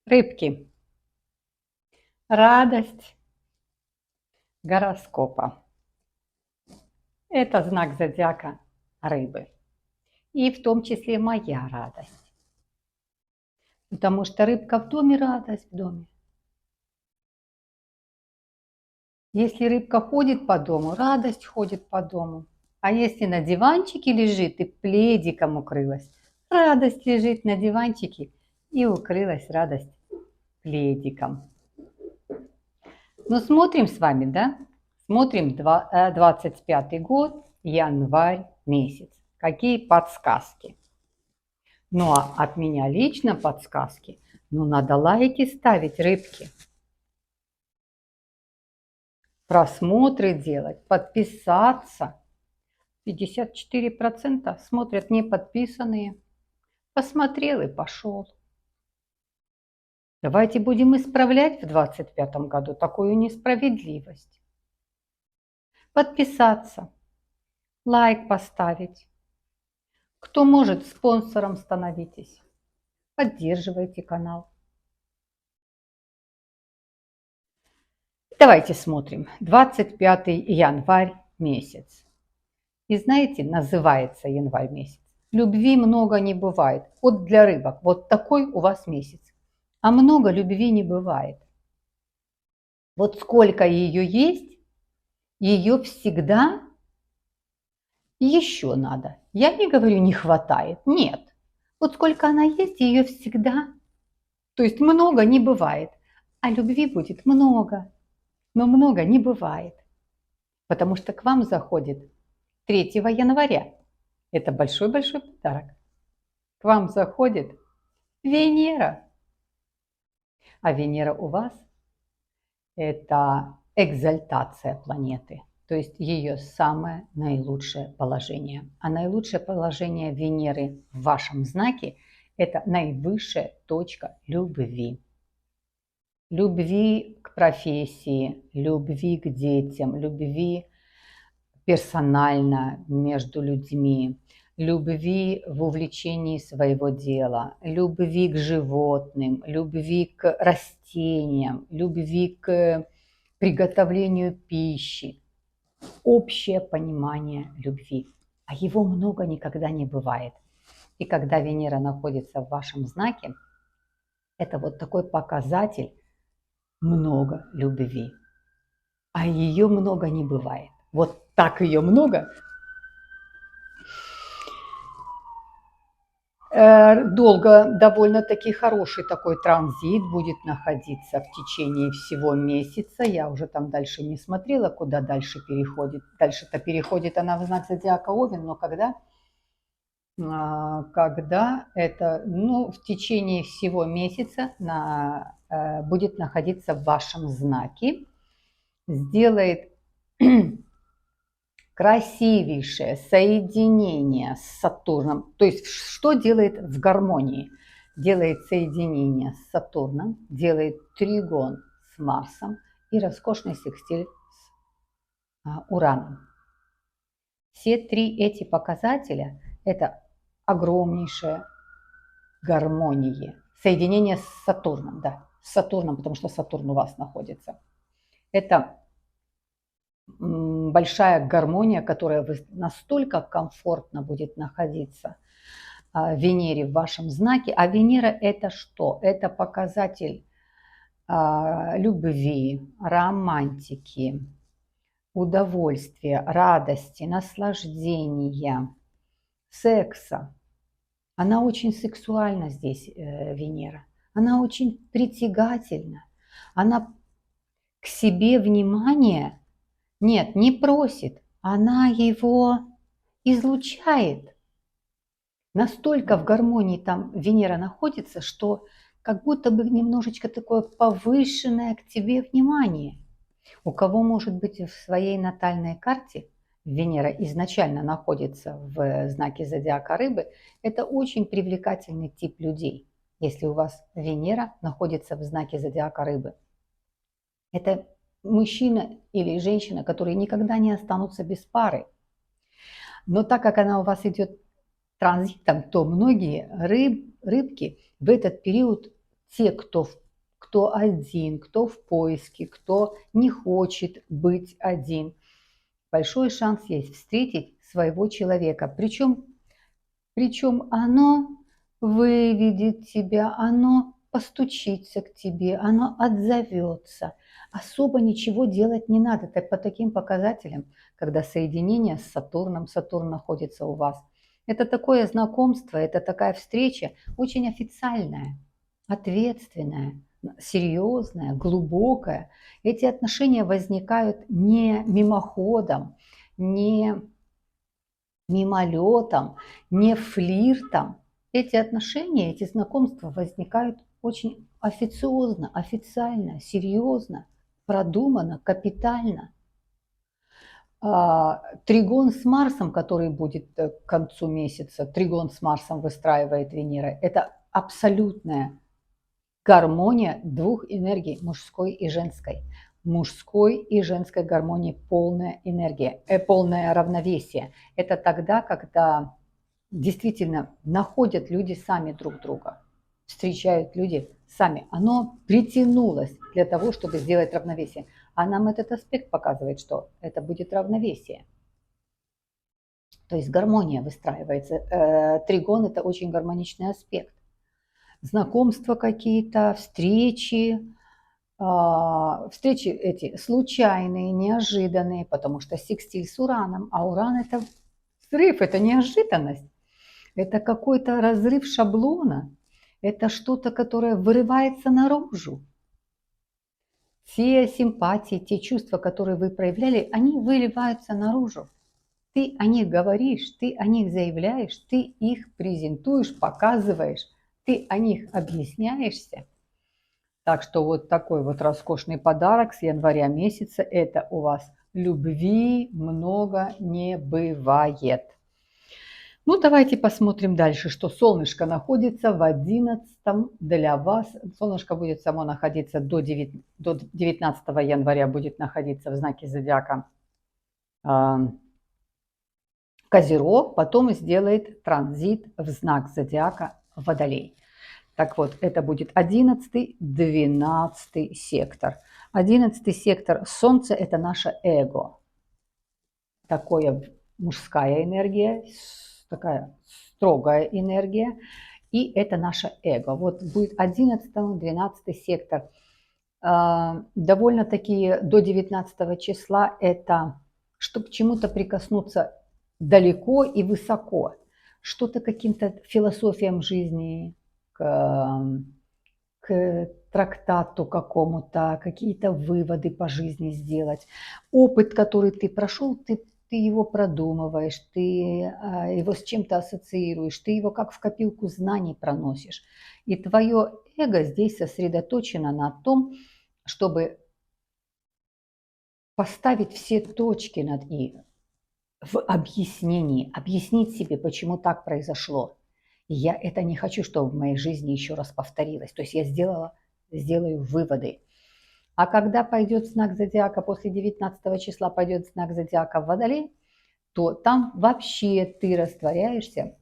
Рыбки. Радость гороскопа. Это знак зодиака рыбы. И в том числе моя радость. Потому что рыбка в доме – радость в доме. Если рыбка ходит по дому, радость ходит по дому. А если на диванчике лежит и пледиком укрылась, радость лежит на диванчике и укрылась радость пледиком. Ну, смотрим с вами, да? Смотрим 25 год, январь месяц. Какие подсказки? Ну, а от меня лично подсказки. Ну, надо лайки ставить, рыбки. Просмотры делать, подписаться. 54% смотрят не подписанные. Посмотрел и пошел. Давайте будем исправлять в 2025 году такую несправедливость. Подписаться, лайк поставить. Кто может, спонсором становитесь. Поддерживайте канал. Давайте смотрим. 25 январь месяц. И знаете, называется январь месяц. Любви много не бывает. Вот для рыбок. Вот такой у вас месяц. А много любви не бывает. Вот сколько ее есть, ее всегда еще надо. Я не говорю, не хватает. Нет. Вот сколько она есть, ее всегда. То есть много не бывает. А любви будет много. Но много не бывает. Потому что к вам заходит 3 января. Это большой-большой подарок. К вам заходит Венера. А Венера у вас – это экзальтация планеты. То есть ее самое наилучшее положение. А наилучшее положение Венеры в вашем знаке – это наивысшая точка любви. Любви к профессии, любви к детям, любви персонально между людьми, любви в увлечении своего дела, любви к животным, любви к растениям, любви к приготовлению пищи. Общее понимание любви. А его много никогда не бывает. И когда Венера находится в вашем знаке, это вот такой показатель много любви. А ее много не бывает. Вот так ее много. Долго, довольно-таки хороший такой транзит будет находиться в течение всего месяца. Я уже там дальше не смотрела, куда дальше переходит. Дальше-то переходит она в знак зодиака Овен, но когда это, ну, в течение всего месяца будет находиться в вашем знаке, сделает красивейшее соединение с Сатурном. То есть что делает в гармонии? Делает соединение с Сатурном, делает тригон с Марсом и роскошный секстиль с Ураном. Все три эти показателя – это огромнейшая гармония. Соединение с Сатурном, да, с Сатурном, потому что Сатурн у вас находится. Это большая гармония, которая настолько комфортно будет находиться в Венере в вашем знаке. А Венера – это что? Это показатель любви, романтики, удовольствия, радости, наслаждения, секса. Она очень сексуальна здесь, Венера. Она очень притягательна. Она к себе внимания не просит, она его излучает. Настолько в гармонии там Венера находится, что как будто бы немножечко такое повышенное к тебе внимание. У кого, может быть, в своей натальной карте Венера изначально находится в знаке зодиака Рыбы, это очень привлекательный тип людей, если у вас Венера находится в знаке зодиака Рыбы. Это мужчина или женщина, которые никогда не останутся без пары. Но так как она у вас идет транзитом, то многие рыбки в этот период те, кто один, кто в поиске, кто не хочет быть один, большой шанс есть встретить своего человека. Причем оно выведет тебя, оно постучится к тебе, оно отзовется. Особо ничего делать не надо. Так по таким показателям, когда соединение с Сатурном, Сатурн находится у вас. Это такое знакомство, это такая встреча очень официальная, ответственная, серьезная, глубокая. Эти отношения возникают не мимоходом, не мимолетом, не флиртом. Эти отношения, эти знакомства возникают очень официозно, официально, серьезно, продуманно, капитально. Тригон с Марсом, который будет к концу месяца, тригон с Марсом выстраивает Венера, это абсолютная гармония двух энергий, мужской и женской. Мужской и женской гармонии полная энергия, полное равновесие. Это тогда, когда действительно находят люди сами друг друга, встречают люди сами. Оно притянулось для того, чтобы сделать равновесие. А нам этот аспект показывает, что это будет равновесие. То есть гармония выстраивается. Тригон – это очень гармоничный аспект. Знакомства какие-то, встречи эти случайные, неожиданные, потому что секстиль с Ураном, а Уран – это взрыв, это неожиданность, это какой-то разрыв шаблона, это что-то, которое вырывается наружу. Те симпатии, те чувства, которые вы проявляли, они выливаются наружу. Ты о них говоришь, ты о них заявляешь, ты их презентуешь, показываешь, ты о них объясняешься. Так что вот такой вот роскошный подарок с января месяца. Это у вас любви много не бывает. Ну, давайте посмотрим дальше, что солнышко находится в 11-м для вас. Солнышко будет само находиться до 19 января, будет находиться в знаке зодиака Козерог, потом сделает транзит в знак зодиака Водолей. Так вот, это будет 11-й, 12-й сектор. 11-й сектор Солнце – это наше эго. Такая мужская энергия, такая строгая энергия. И это наше эго. Вот будет 11-й, 12-й сектор. Довольно-таки до 19 числа это, чтобы к чему-то прикоснуться далеко и высоко. Что-то каким-то философиям жизни, к трактату какому-то, какие-то выводы по жизни сделать. Опыт, который ты прошел, ты его продумываешь, ты его с чем-то ассоциируешь, ты его как в копилку знаний проносишь. И твое эго здесь сосредоточено на том, чтобы поставить все точки над «и» в объяснении, объяснить себе, почему так произошло. И я это не хочу, чтобы в моей жизни еще раз повторилось. То есть я сделаю выводы. А когда пойдет знак зодиака, после 19 числа пойдет знак зодиака в Водолей, то там вообще ты растворяешься.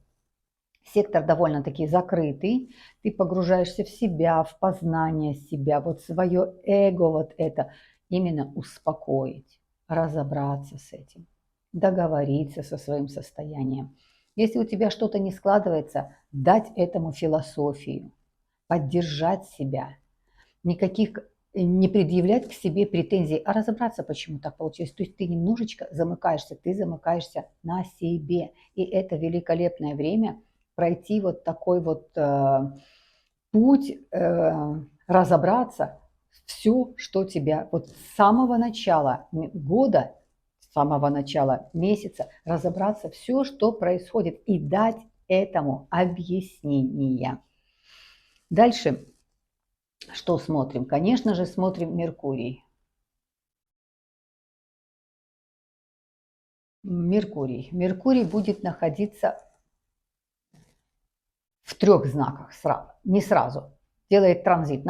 Сектор довольно-таки закрытый. Ты погружаешься в себя, в познание себя, вот свое эго, вот это. Именно успокоить, разобраться с этим, договориться со своим состоянием. Если у тебя что-то не складывается, дать этому философию, поддержать себя, никаких не предъявлять к себе претензий, а разобраться, почему так получилось. То есть ты немножечко замыкаешься, ты замыкаешься на себе. И это великолепное время пройти вот такой вот путь, разобраться все, что тебя вот с самого начала года, с самого начала месяца, разобраться все, что происходит, и дать этому объяснение. Дальше что смотрим? Конечно же, смотрим Меркурий. Меркурий будет находиться в 3 знаках, не сразу. Делает транзит,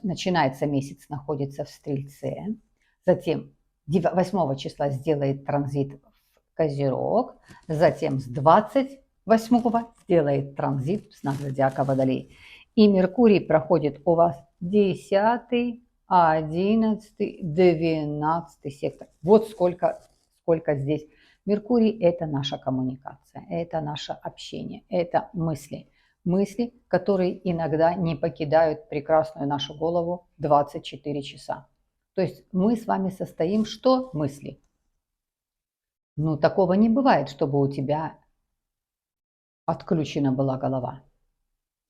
начинается месяц, находится в Стрельце. Затем 8 числа сделает транзит в Козерог. Затем с 28 сделает транзит в знак зодиака Водолей. И Меркурий проходит у вас 10, 11, 12 сектор. Вот сколько здесь. Меркурий – это наша коммуникация, это наше общение, это мысли. Мысли, которые иногда не покидают прекрасную нашу голову 24 часа. То есть мы с вами состоим, что мысли. Ну, такого не бывает, чтобы у тебя отключена была голова.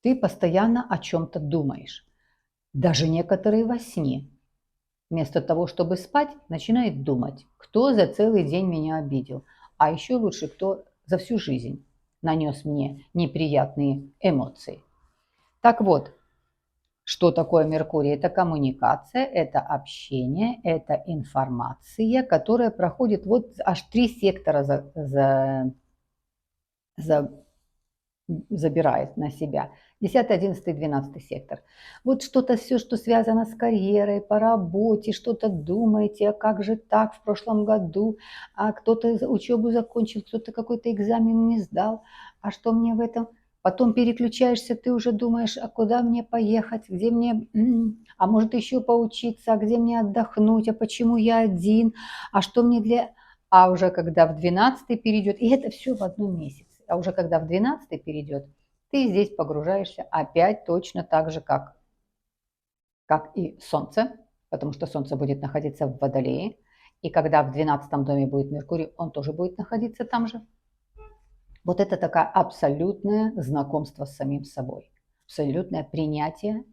Ты постоянно о чем-то думаешь. Даже некоторые во сне. Вместо того, чтобы спать, начинает думать, кто за целый день меня обидел. А еще лучше, кто за всю жизнь нанес мне неприятные эмоции. Так вот, что такое Меркурий? Это коммуникация, это общение, это информация, которая проходит вот аж 3 сектора забирает на себя. 10, 11, 12 сектор. Вот что-то все, что связано с карьерой, по работе, что-то думаете, а как же так в прошлом году, а кто-то учебу закончил, кто-то какой-то экзамен не сдал, а что мне в этом? Потом переключаешься, ты уже думаешь, а куда мне поехать, где мне, а может еще поучиться, а где мне отдохнуть, а почему я один, а что мне для... А уже когда в 12 перейдет, и это все в одном месяце. А уже когда в 12 перейдет, ты здесь погружаешься опять точно так же, как и Солнце, потому что Солнце будет находиться в Водолее. И когда в 12 доме будет Меркурий, он тоже будет находиться там же. Вот это такое абсолютное знакомство с самим собой, абсолютное принятие,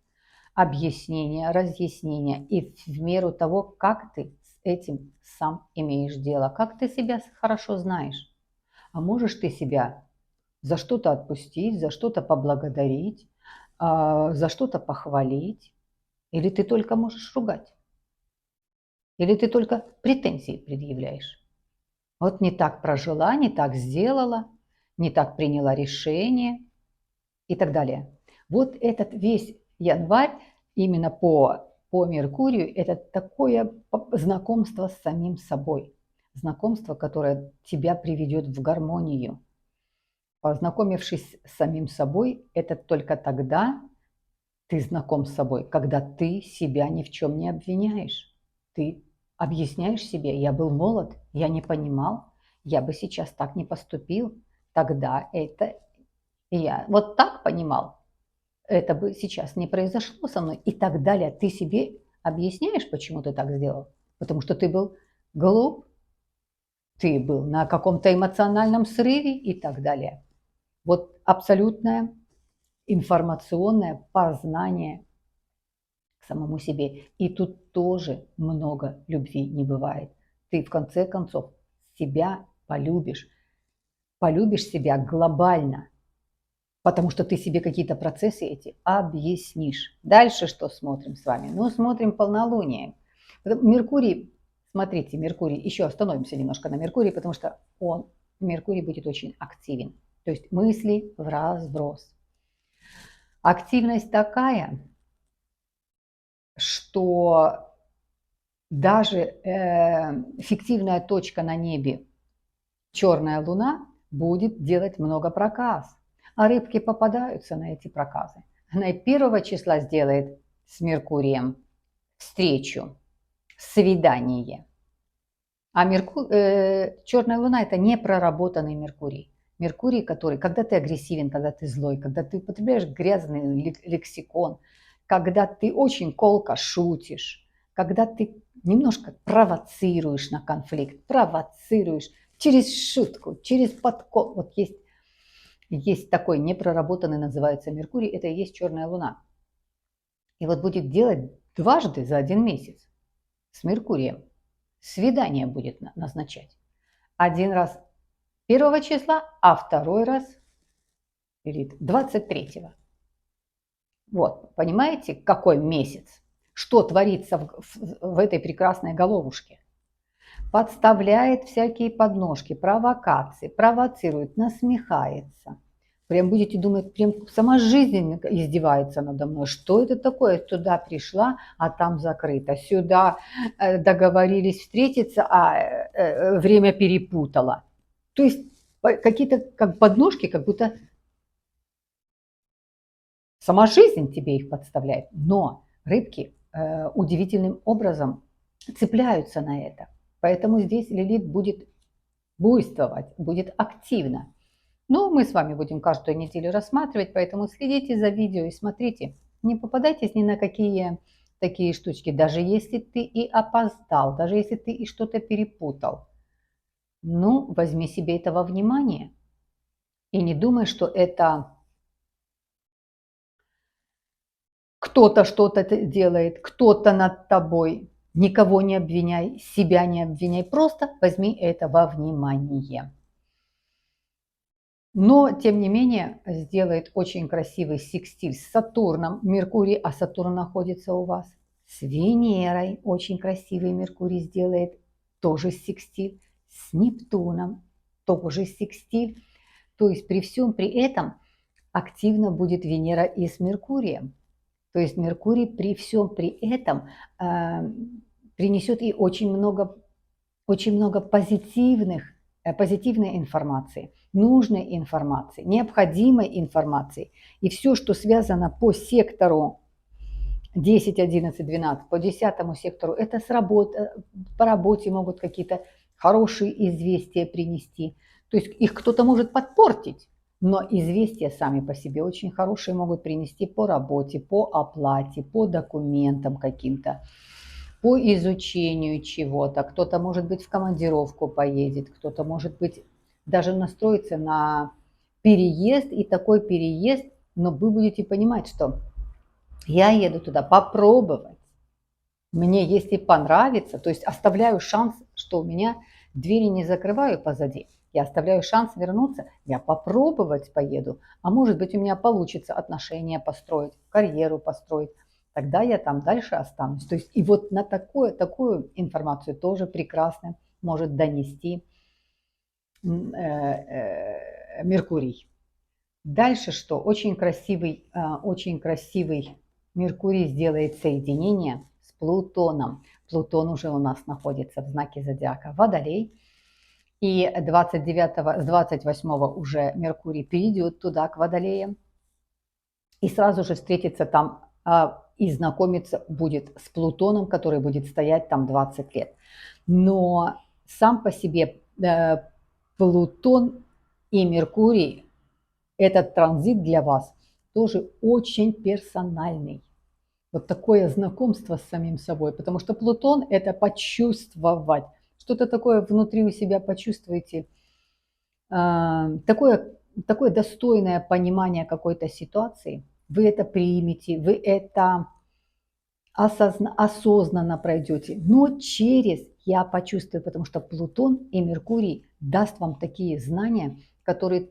объяснение, разъяснение и в меру того, как ты с этим сам имеешь дело, как ты себя хорошо знаешь. А можешь ты себя за что-то отпустить, за что-то поблагодарить, за что-то похвалить, или ты только можешь ругать, или ты только претензии предъявляешь. Вот не так прожила, не так сделала, не так приняла решение и так далее. Вот этот весь январь именно по Меркурию – это такое знакомство с самим собой, знакомство, которое тебя приведет в гармонию. Познакомившись с самим собой, это только тогда ты знаком с собой, когда ты себя ни в чем не обвиняешь. Ты объясняешь себе, я был молод, я не понимал, я бы сейчас так не поступил, тогда это я вот так понимал, это бы сейчас не произошло со мной и так далее. Ты себе объясняешь, почему ты так сделал, потому что ты был глуп, ты был на каком-то эмоциональном срыве и так далее. Вот абсолютное информационное познание к самому себе. И тут тоже много любви не бывает. Ты в конце концов себя полюбишь. Полюбишь себя глобально, потому что ты себе какие-то процессы эти объяснишь. Дальше что смотрим с вами? Ну, смотрим полнолуние. Меркурий, смотрите, Меркурий, еще остановимся немножко на Меркурии, потому что Меркурий будет очень активен. То есть мысли в разброс. Активность такая, что даже фиктивная точка на небе, черная луна, будет делать много проказ. А рыбки попадаются на эти проказы. Она и 1 числа сделает с Меркурием встречу, свидание. А черная луна – это непроработанный Меркурий. Меркурий, который, когда ты агрессивен, когда ты злой, когда ты употребляешь грязный лексикон, когда ты очень колко шутишь, когда ты немножко провоцируешь на конфликт, провоцируешь через шутку, через подкол. Вот есть такой непроработанный, называется Меркурий, это и есть черная луна. И вот будет делать дважды за 1 месяц с Меркурием. Свидание будет назначать. 1 раз 1 числа, а 2 раз 23. Вот, понимаете, какой месяц? Что творится в этой прекрасной головушке? Подставляет всякие подножки, провокации, провоцирует, насмехается. Прям будете думать, прям сама жизнь издевается надо мной. Что это такое? Туда пришла, а там закрыто. Сюда договорились встретиться, а время перепутала. То есть какие-то как подножки, как будто сама жизнь тебе их подставляет. Но рыбки удивительным образом цепляются на это. Поэтому здесь Лилит будет буйствовать, будет активно. Но мы с вами будем каждую неделю рассматривать, поэтому следите за видео и смотрите. Не попадайтесь ни на какие такие штучки, даже если ты и опоздал, даже если ты и что-то перепутал. Ну, возьми себе это во внимание и не думай, что это кто-то что-то делает, кто-то над тобой. Никого не обвиняй, себя не обвиняй, просто возьми это во внимание. Но, тем не менее, сделает очень красивый секстиль с Сатурном. Меркурий, а Сатурн находится у вас. С Венерой очень красивый Меркурий сделает, тоже секстиль. С Нептуном тоже секстиль. То есть при всем при этом активно будет Венера и с Меркурием. То есть Меркурий при всем при этом принесет и очень много позитивной информации, нужной информации, необходимой информации. И все, что связано по сектору 10, 11, 12, по 10 сектору, это с работы, по работе могут какие-то хорошие известия принести. То есть их кто-то может подпортить, но известия сами по себе очень хорошие могут принести по работе, по оплате, по документам каким-то, по изучению чего-то. Кто-то, может быть, в командировку поедет, кто-то, может быть, даже настроится на переезд, и такой переезд, но вы будете понимать, что я еду туда попробовать. Мне, если понравится, то есть оставляю шанс, что у меня двери не закрываю позади. Я оставляю шанс вернуться, я попробовать поеду. А может быть, у меня получится отношения построить, карьеру построить. Тогда я там дальше останусь. То есть и вот на такую информацию тоже прекрасно может донести Меркурий. Дальше что? Очень красивый Меркурий сделает соединение с Плутоном. Плутон уже у нас находится в знаке зодиака Водолей. И 29, с 28 уже Меркурий перейдет туда, к Водолеям. И сразу же встретится там и знакомиться будет с Плутоном, который будет стоять там 20 лет. Но сам по себе Плутон и Меркурий, этот транзит для вас тоже очень персональный. Вот такое знакомство с самим собой, потому что Плутон – это почувствовать. Что-то такое внутри у себя почувствуете, такое достойное понимание какой-то ситуации. Вы это примете, вы это осознанно пройдете, но через «я почувствую», потому что Плутон и Меркурий даст вам такие знания, которые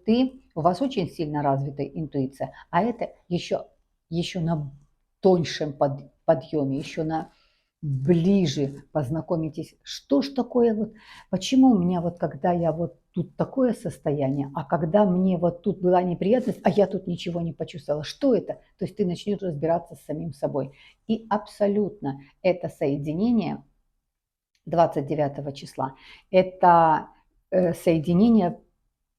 у вас очень сильно развитая интуиция, а это еще на тоньшем подъеме, еще на ближе познакомитесь, что ж такое вот, почему у меня вот когда я вот тут такое состояние, а когда мне вот тут была неприятность, а я тут ничего не почувствовала, что это? То есть ты начнешь разбираться с самим собой. И абсолютно это соединение 29 числа, это соединение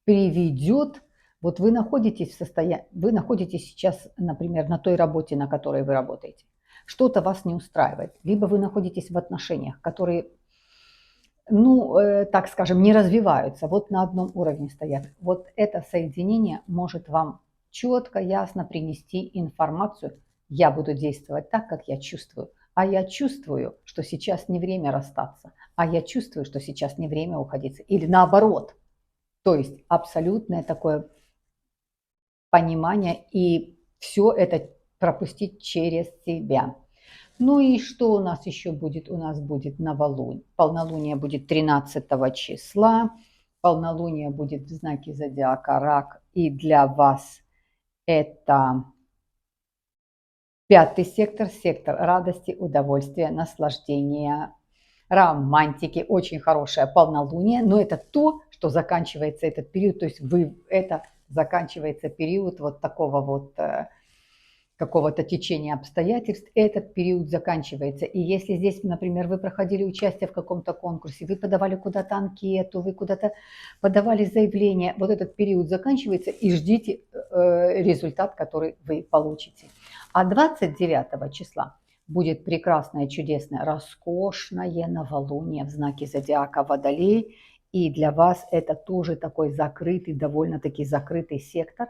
приведет, вот вы находитесь сейчас, например, на той работе, на которой вы работаете. Что-то вас не устраивает, либо вы находитесь в отношениях, которые, так скажем, не развиваются, вот на одном уровне стоят. Вот это соединение может вам четко, ясно принести информацию. Я буду действовать так, как я чувствую. А я чувствую, что сейчас не время расстаться. А я чувствую, что сейчас не время уходить. Или наоборот. То есть абсолютное такое понимание и все это пропустить через себя. Ну и что у нас еще будет? У нас будет новолуние. Полнолуние будет 13 числа. Полнолуние будет в знаке зодиака Рак. И для вас это 5-й сектор радости, удовольствия, наслаждения, романтики. Очень хорошее полнолуние. Но это то, что заканчивается этот период. То есть заканчивается период вот такого вот какого-то течения обстоятельств, этот период заканчивается. И если здесь, например, вы проходили участие в каком-то конкурсе, вы подавали куда-то анкету, вы куда-то подавали заявление, вот этот период заканчивается, и ждите результат, который вы получите. А 29 числа будет прекрасное, чудесное, роскошное новолуние в знаке зодиака Водолей. И для вас это тоже такой закрытый, довольно-таки закрытый сектор,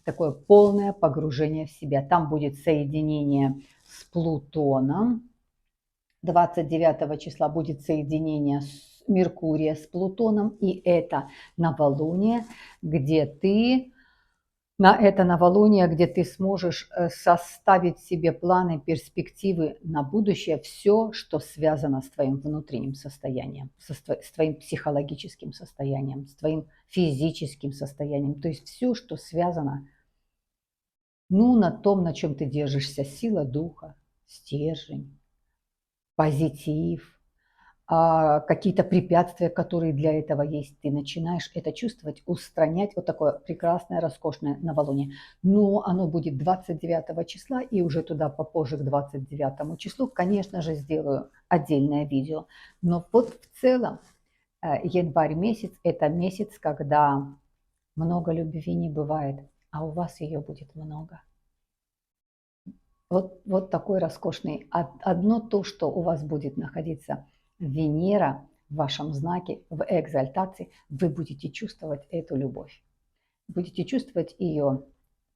такое полное погружение в себя. Там будет соединение с Плутоном. 29 числа будет соединение с Меркурия с Плутоном. И это новолуние, где ты где ты сможешь составить себе планы, перспективы на будущее, все, что связано с твоим внутренним состоянием, с твоим психологическим состоянием, с твоим физическим состоянием. То есть все, что связано на том, на чем ты держишься, сила духа, стержень, позитив, какие-то препятствия, которые для этого есть, ты начинаешь это чувствовать, устранять. Вот такое прекрасное, роскошное новолуние. Но оно будет 29 числа, и уже туда попозже, к 29 числу, конечно же, сделаю отдельное видео. Но вот в целом январь месяц – это месяц, когда много любви не бывает, а у вас ее будет много. Вот такой роскошный. Одно то, что у вас будет находиться Венера в вашем знаке, в экзальтации, вы будете чувствовать эту любовь. Будете чувствовать ее,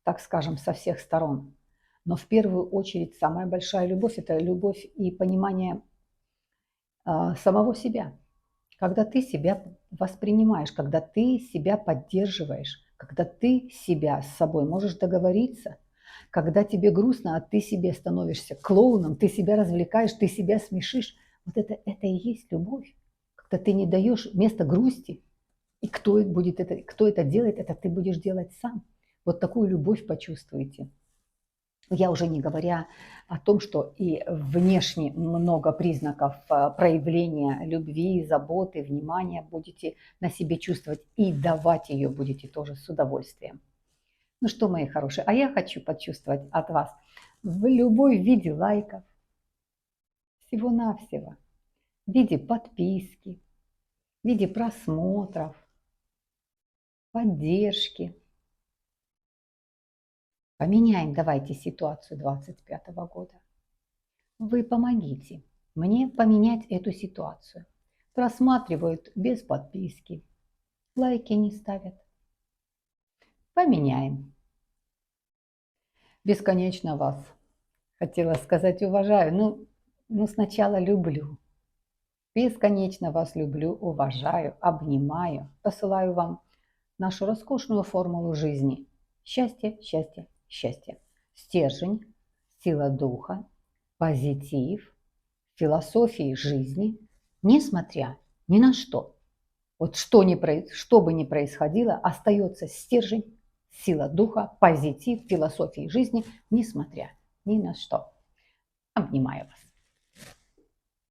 так скажем, со всех сторон. Но в первую очередь самая большая любовь – это любовь и понимание самого себя. Когда ты себя воспринимаешь, когда ты себя поддерживаешь, когда ты себя с собой можешь договориться, когда тебе грустно, а ты себе становишься клоуном, ты себя развлекаешь, ты себя смешишь. Вот это и есть любовь. Когда ты не даешь места грусти. И кто это делает, это ты будешь делать сам. Вот такую любовь почувствуете. Я уже не говоря о том, что и внешне много признаков проявления любви, заботы, внимания будете на себе чувствовать, и давать ее будете тоже с удовольствием. Ну что, мои хорошие, а я хочу почувствовать от вас в любой виде лайков, всего-навсего, в виде подписки, в виде просмотров, поддержки. Поменяем давайте ситуацию 2025 года. Вы помогите мне поменять эту ситуацию. Просматривают без подписки, лайки не ставят. Поменяем. Бесконечно вас, хотела сказать, уважаю. Сначала люблю. Бесконечно вас люблю, уважаю, обнимаю. Посылаю вам нашу роскошную формулу жизни. Счастье, счастье, счастье. Стержень, сила духа, позитив, философии жизни, несмотря ни на что. Вот что бы ни происходило, остается стержень, сила духа, позитив, философии жизни, несмотря ни на что. Обнимаю вас.